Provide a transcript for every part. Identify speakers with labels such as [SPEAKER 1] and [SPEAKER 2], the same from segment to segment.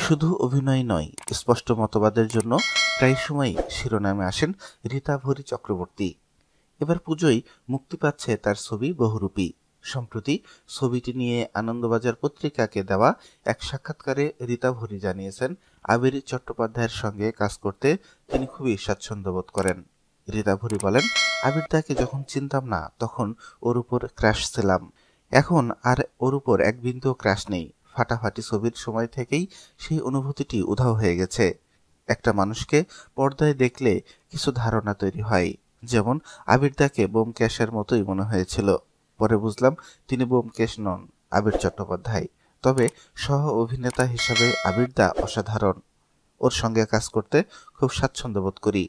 [SPEAKER 1] শুধু অভিনয় নয়, স্পষ্ট মতবাদের জন্য প্রায় সময়ই শিরোনামে আসেন রীতা ভরি চক্রবর্তী। এবার পুজোয় মুক্তি পাচ্ছে তার ছবি বহুরূপী। সম্প্রতি ছবিটি নিয়ে আনন্দবাজার পত্রিকাকে দেওয়া এক সাক্ষাৎকারে রীতা ভরি জানিয়েছেন, আবির চট্টোপাধ্যায়ের সঙ্গে কাজ করতে তিনি খুবই স্বাচ্ছন্দ্য বোধ করেন। রীতা ভরি বলেন, আবির দাকে যখন চিনতাম না তখন ওর উপর ক্রাশ ছিলাম, এখন আর ওর উপর এক বিন্দুও ক্রাশ নেই। ফাটাফাটি ছবির সময় থেকেই সেই অনুভূতিটি উধাও হয়ে গেছে। একটা মানুষকে পর্দায় দেখলে কিছু ধারণা তৈরি হয়, যেমন আবির দাকে ব্যোমকেশের মতোই মনে হয়েছিল। পরে বুঝলাম তিনি ব্যোমকেশ নন, আবির চট্টোপাধ্যায়। তবে সহ অভিনেতা হিসাবে আবির দা অসাধারণ। ওর সঙ্গে কাজ করতে খুব স্বাচ্ছন্দ্য বোধ করি।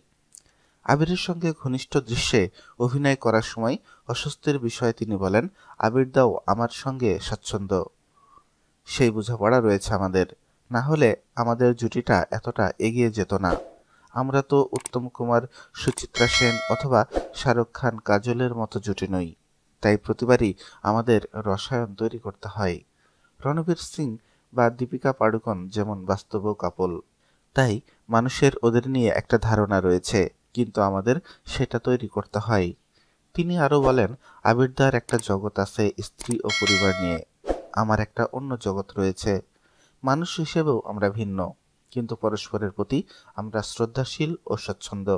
[SPEAKER 1] আবিরের সঙ্গে ঘনিষ্ঠ দৃশ্যে অভিনয় করার সময় অস্বস্তির বিষয়ে তিনি বলেন, আবির দাও আমার সঙ্গে স্বাচ্ছন্দ্য, সেই বোঝাপড়া রয়েছে আমাদের, না হলে আমাদের জুটিটা এতটা এগিয়ে যেত না। আমরা তো উত্তম কুমার, সুচিত্রা সেন অথবা শাহরুখ খান, কাজলের মতো জুটি নই। তাই প্রতিবারই আমাদের রসায়ন তৈরি করতে হয়। রণবীর সিং বা দীপিকা পাড়ুকোন যেমন বাস্তব কাপল, তাই মানুষের ওদের নিয়ে একটা ধারণা রয়েছে, কিন্তু আমাদের সেটা তৈরি করতে হয়। তিনি আরও বলেন, আবিরদার একটা জগৎ আছে স্ত্রী ও পরিবার নিয়ে, আমার একটা অন্য জগৎ রয়েছে। মানুষ হিসেবেও আমরা ভিন্ন, কিন্তু পরস্পরের প্রতি আমরা শ্রদ্ধাশীল ও স্বচ্ছন্দ।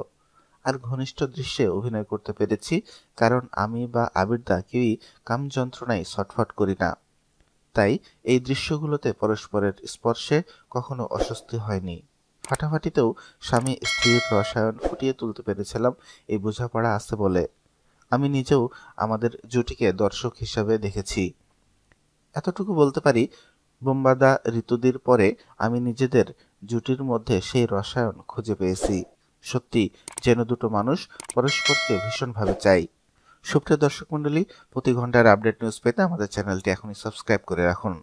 [SPEAKER 1] আর ঘনিষ্ঠ দৃশ্যে অভিনয় করতে পেরেছি কারণ আমি বা আবিরদা কেউই কাম যন্ত্রণায় ছটফট করি না। তাই এই দৃশ্যগুলোতে পরস্পরের স্পর্শে কখনো অস্বস্তি হয়নি। ফাটাফাটিতেও স্বামী স্ত্রীর রসায়ন ফুটিয়ে তুলতে পেরেছিলাম এই বোঝাপড়া আছে বলে। আমি নিজেও আমাদের জুটিকে দর্শক হিসাবে দেখেছি। এতটুকু বলতে পারি, বোম্বাদা ঋতুদির পরে আমি নিজেদের জুটির মধ্যে সেই রসায়ন খুঁজে পেয়েছি। সত্যি যেন দুটো মানুষ পরস্পরকে ভীষণভাবে চাই। সুপ্রিয় দর্শক মণ্ডলী, প্রতি ঘন্টার আপডেট নিউজ পেতে আমাদের চ্যানেলটি এখনই সাবস্ক্রাইব করে রাখুন।